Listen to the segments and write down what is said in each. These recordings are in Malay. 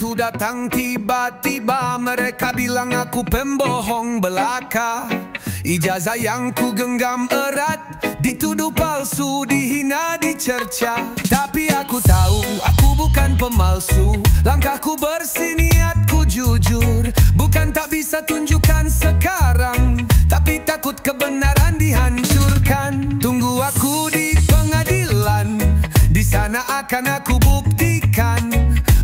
itu datang tiba-tiba. Mereka bilang aku pembohong belaka. Ijazah yang ku genggam erat dituduh palsu, dihina, dicerca. Tapi aku tahu aku bukan pemalsu. Langkahku bersih, niatku jujur. Bukan tak bisa tunjukkan sekarang, tapi takut kebenaran dihancurkan. Tunggu aku di pengadilan, di sana akan aku buktikan.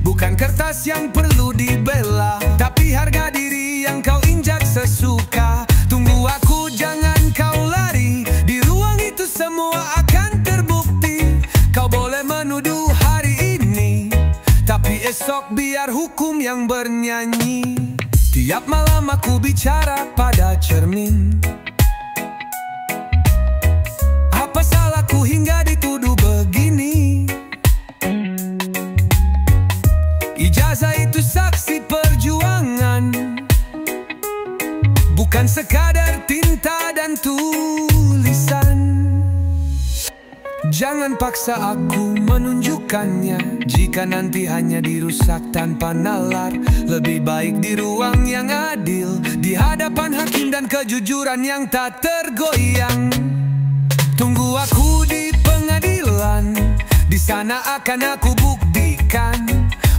Bukan kertas yang perlu dibela, tapi harga diri yang kau injak sesuka. Tunggu aku, jangan kau lari. Di ruang itu semua akan terbukti. Kau boleh menuduh hari ini, tapi esok biar hukum yang bernyanyi. Tiap malam aku bicara pada cermin. Apa salahku hingga dituduh begini? Ijazah itu saksi perjuangan, bukan sekadar tinta dan tulisan. Jangan paksa aku menunjukkannya, jika nanti hanya dirusak tanpa nalar. Lebih baik di ruang yang adil, di hadapan hakim dan kejujuran yang tak tergoyang. Tunggu aku di pengadilan, di sana akan aku buktikan.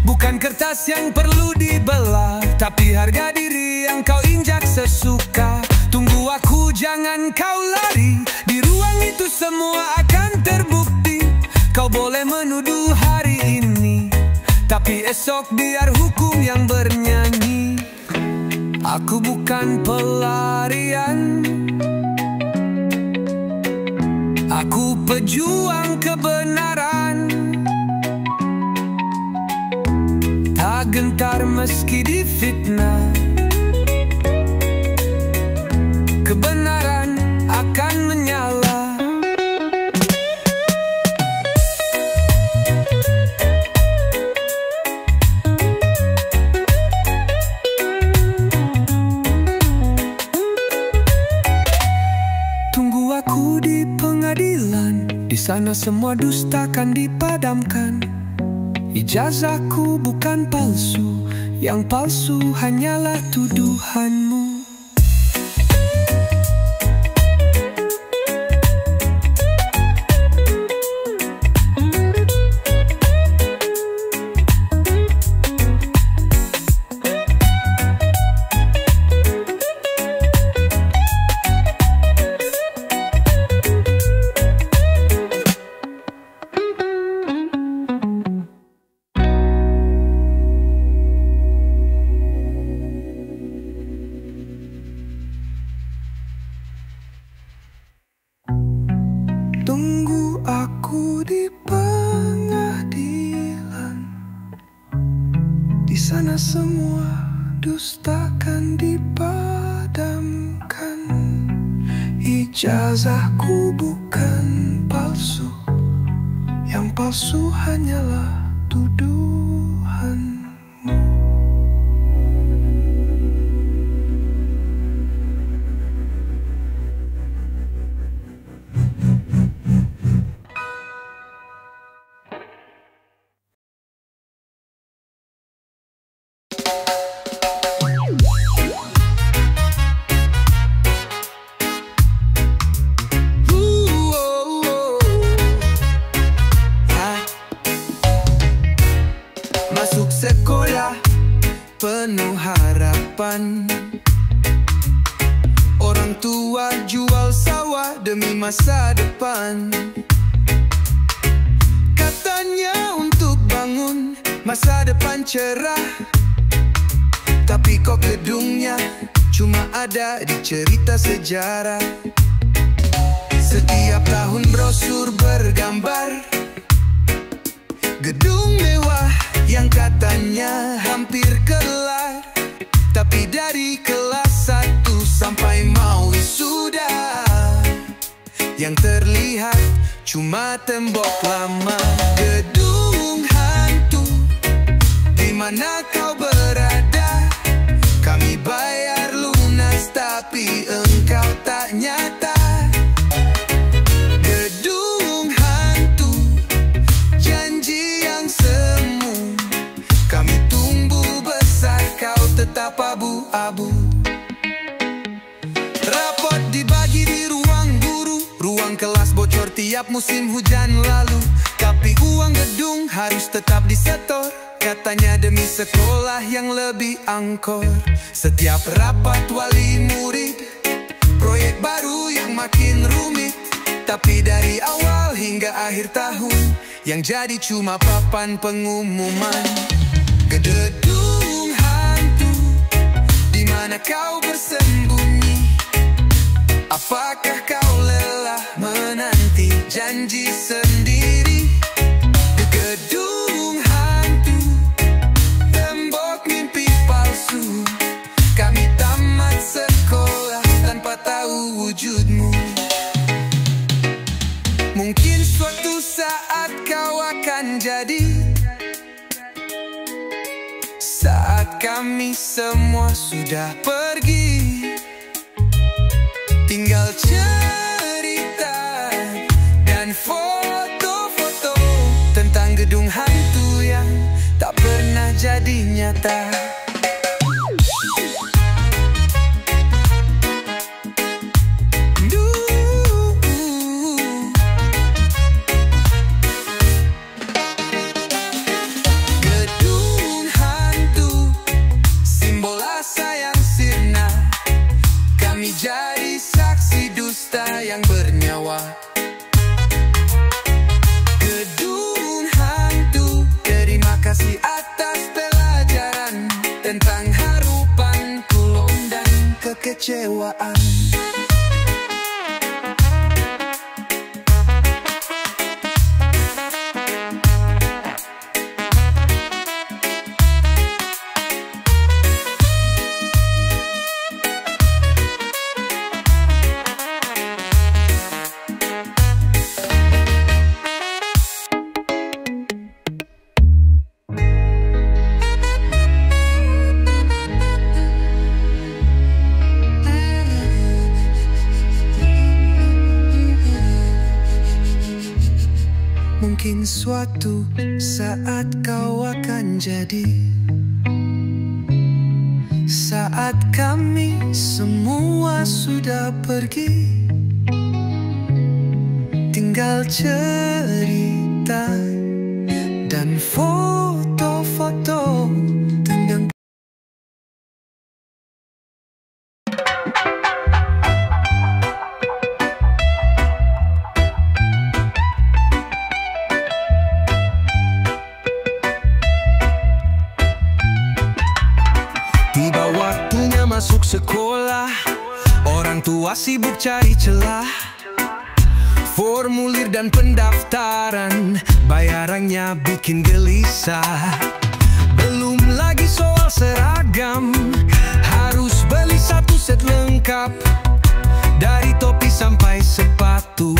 Bukan kertas yang perlu dibelah, tapi harga diri yang kau injak sesuka. Tunggu aku, jangan kau lari. Di ruang itu semua akan terbukti. Kau boleh menuduh hari ini, tapi esok biar hukum yang bernyanyi. Aku bukan pelarian, aku pejuang kebenaran. Tak gentar meski difitnah, kebenaran akan menyala. Tunggu aku di pengadilan, di sana semua dusta akan dipadamkan. Ijazahku bukan palsu, yang palsu hanyalah tuduhanmu. Tunggu aku di pengadilan, di sana semua dusta akan dipadamkan. Ijazahku bukan palsu, yang palsu hanyalah tuduhanmu. Masuk sekolah penuh harapan, orang tua jual sawah demi masa depan. Katanya untuk bangun masa depan cerah, tapi kok gedungnya cuma ada di cerita sejarah. Setiap tahun brosur bergambar gedung mewah yang katanya hampir kelar, tapi dari kelas 1 sampai mau wisuda, yang terlihat cuma tembok lama. Gedung hantu, di mana kau berada? Kami bayar lunas, tapi engkau tak nyata. Gedung hantu, janji yang semu, kami tumbuh gelap abu-abu. Rapot dibagi di ruang guru, ruang kelas bocor tiap musim hujan lalu. Tapi uang gedung harus tetap disetor, katanya demi sekolah yang lebih angkor. Setiap rapat wali murid, proyek baru yang makin rumit. Tapi dari awal hingga akhir tahun, yang jadi cuma papan pengumuman. Gedung hantu, di mana kau bersembunyi? Apakah kau lelah menanti janji sendiri? Gedung hantu, tembok mimpi palsu. Kami tamat sekolah tanpa tahu wujudmu. Mungkin suatu saat kau akan jadi, saat kami semua sudah pergi. Tinggal cerita dan foto-foto tentang gedung hantu yang tak pernah jadi nyata. Gedung hantu, simbol asa yang sirna. Kami jadi saksi dusta yang bernyawa. Gedung hantu, terima kasih atas pelajaran tentang harupan kulon dan kekecewaan. Mungkin suatu saat kau akan jadi, saat kami semua sudah pergi. Tinggal cerita dan foto-foto tentang tiba waktunya masuk sekolah, orang tua sibuk cari celah. Formulir dan pendaftaran, bayarannya bikin gelisah. Belum lagi soal seragam, harus beli satu set lengkap. Dari topi sampai sepatu,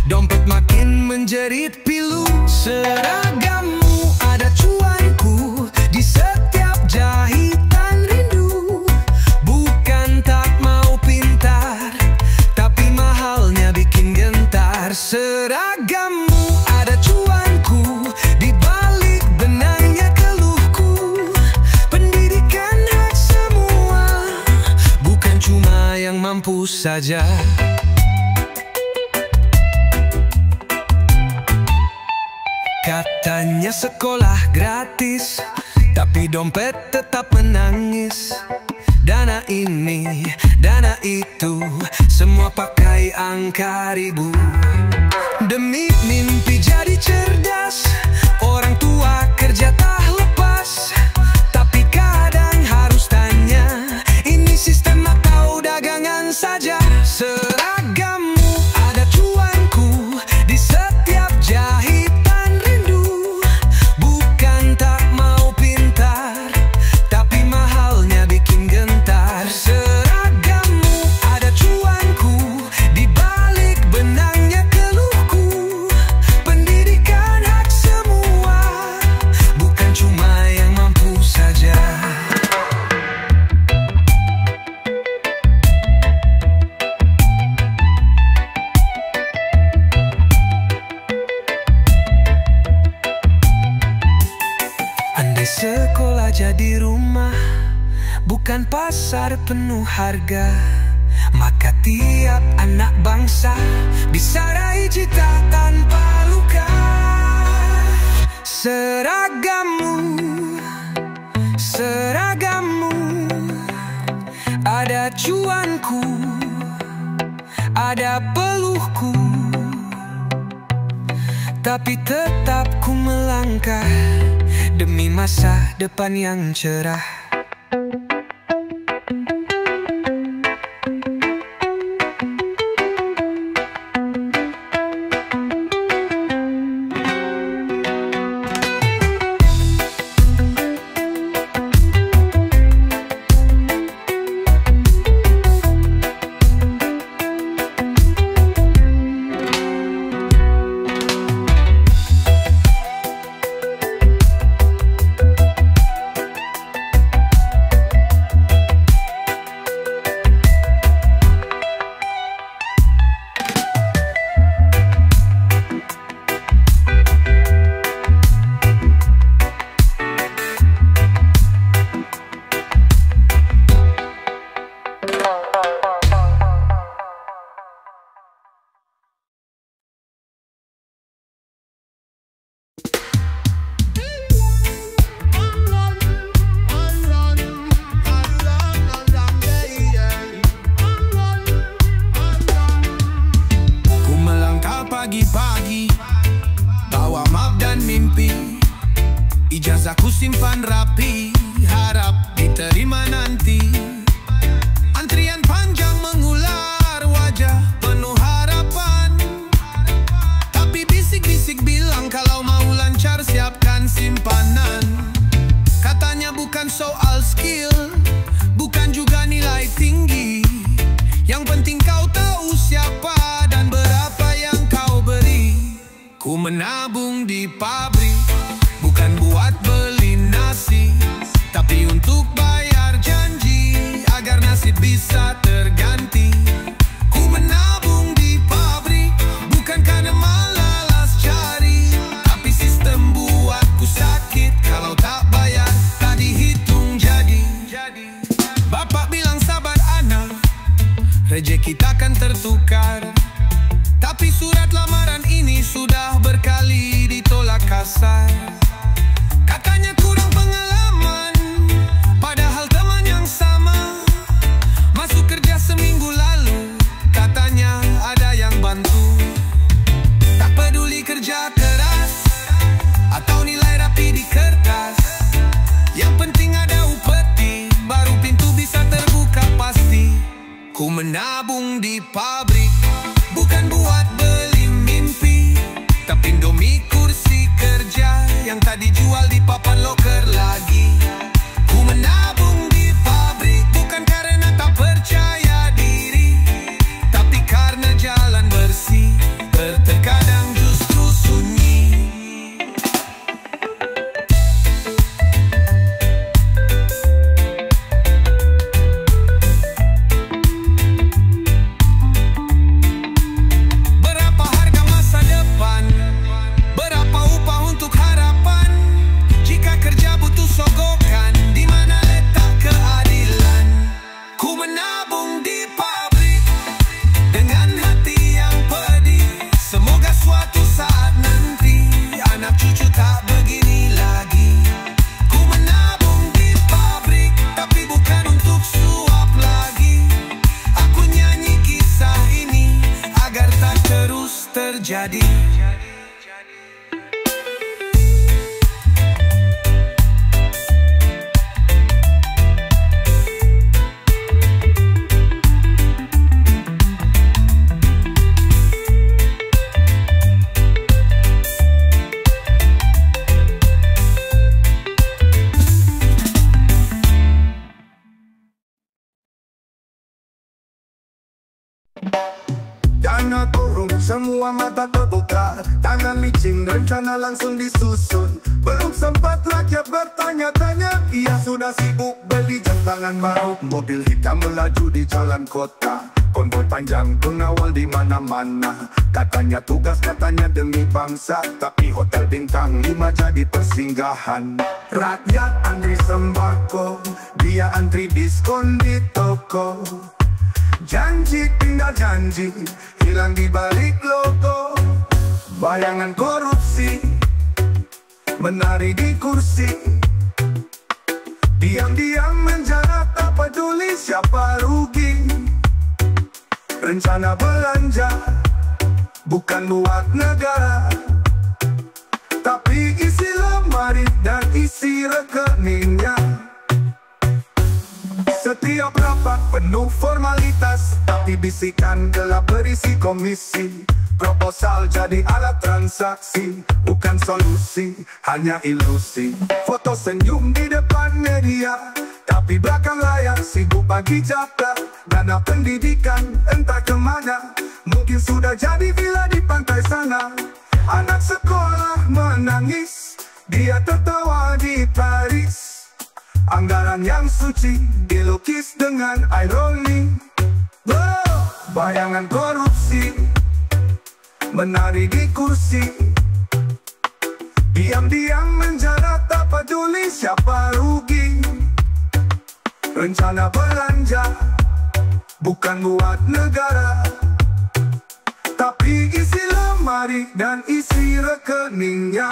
dompet makin menjerit pilu. Seragammu ada cuanku di setiap jahitan rindu. Bukan tak mau pintar, tapi mahalnya bikin gentar. Seragammu ada cuanku, di balik benangnya keluhku. Pendidikan hak semua, bukan cuma yang mampu saja. Katanya sekolah gratis, tapi dompet tetap menangis. Dana ini, dana itu, semua pakai angka ribu. Demi mimpi jadi cerdas, orang tua kerja tak lepas. Tapi kadang harus tanya, ini sistem atau dagangan saja? Seragammu ada cuanku, di setiap jahitan rindu. Bukan tak mau pintar, tapi mahalnya bikin gentar. Seragammu ada cuanku, di balik benangnya keluhku. Pendidikan hak semua, bukan cuma yang mampu saja. Andai sekolah jadi rumah, bukan pasar penuh harga. Maka tiap anak bangsa bisa raih cita tanpa luka. Seragammu, seragammu, ada cuanku, ada peluhku, tapi tetap ku melangkah demi masa depan yang cerah. Pagi-pagi bawa map dan mimpi, ijazahku simpan rapi, harap diterima nanti. Antrian panjang mengular, wajah penuh harapan, tapi bisik-bisik bilang kalau mau lancar siapkan simpanan. Katanya bukan soal skill, bukan juga nilai tinggi, yang penting kau tahu siapa dan berapa yang kau beri. Ku menabung di pabrik, bukan buat beli nasi, tapi untuk bayar janji agar nasib bisa terganti. Ku menabung di pabrik, bukan karena malas cari, tapi sistem buatku sakit kalau tak bayar, tak dihitung jadi. Bapak bilang sabar anak, rejeki takkan tertukar, tapi surat lamaran ini sudah berkali ditolak kasar. Katanya kurang pengalaman, padahal teman yang sama. Masuk kerja seminggu lalu, katanya ada yang bantu. Tak peduli kerja keras atau nilai rapi di kertas, yang penting ada upeti, baru pintu bisa terbuka pasti. Ku menabung di pabrik, bukan buat beli mimpi, tapi demi kursi kerja yang tak dijual di papan loker lagi. Ku menabung di pabrik, bukan karena tak percaya diri, tapi karena jalan bersih terkadang justru sunyi. Terjadi. Dana turun, semua mata terbuka, tangan licin, rencana langsung disusun. Belum sempat rakyat bertanya-tanya, ia sudah sibuk beli jam tangan baru. Mobil hitam melaju di jalan kota, konvoi panjang pengawal di mana-mana. Katanya tugas, katanya demi bangsa, tapi hotel bintang 5 jadi persinggahan. Rakyat antri sembako di Dia antri diskon di toko, janji pindah janji, hilang di balik logo. Bayangan korupsi, menari di kursi, diam-diam menjara, tak peduli siapa rugi. Rencana belanja bukan buat negara, tapi isi lemari dan isi rekeningnya. Setiap rapat penuh formalitas, tapi bisikan gelap berisi komisi. Proposal jadi alat transaksi, bukan solusi, hanya ilusi. Foto senyum di depan media, tapi belakang layar sibuk bagi jatah. Dana pendidikan entah kemana, mungkin sudah jadi villa di pantai sana. Anak sekolah menangis, dia tertawa di Paris. Anggaran yang suci dilukis dengan ironi. Bayangan korupsi, menari di kursi, diam-diam menjara, tak peduli siapa rugi. Rencana belanja bukan buat negara, tapi isi lemari dan isi rekeningnya.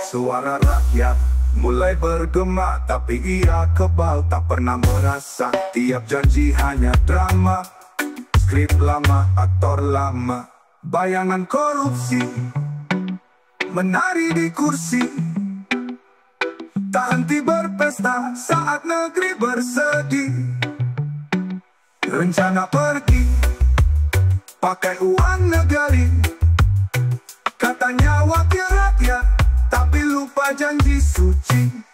Suara rakyat mulai bergema, tapi ia kebal, tak pernah merasa. Tiap janji hanya drama, skrip lama, aktor lama. Bayangan korupsi, menari di kursi, tak henti berpesta saat negeri bersedih. Rencana pergi, pakai uang negari, katanya wakil rakyat, tapi lupa janji suci.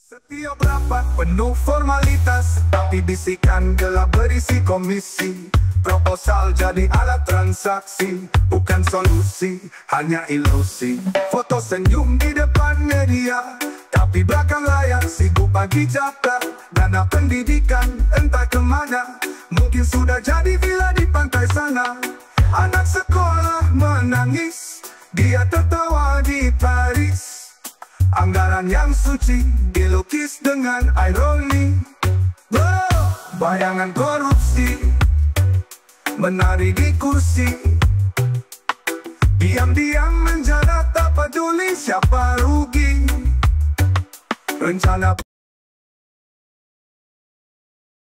Setiap rapat penuh formalitas, tapi bisikan gelap berisi komisi. Proposal jadi alat transaksi, bukan solusi, hanya ilusi. Foto senyum di depan media, tapi belakang layar sibuk bagi jatah. Dana pendidikan entah kemana, mungkin sudah jadi villa di pantai sana. Anak sekolah menangis, dia tertawa di Paris. Anggaran yang suci dilukis dengan ironi. Bayangan korupsi, menari di kursi, diam-diam menjara, tak peduli siapa rugi. Rencana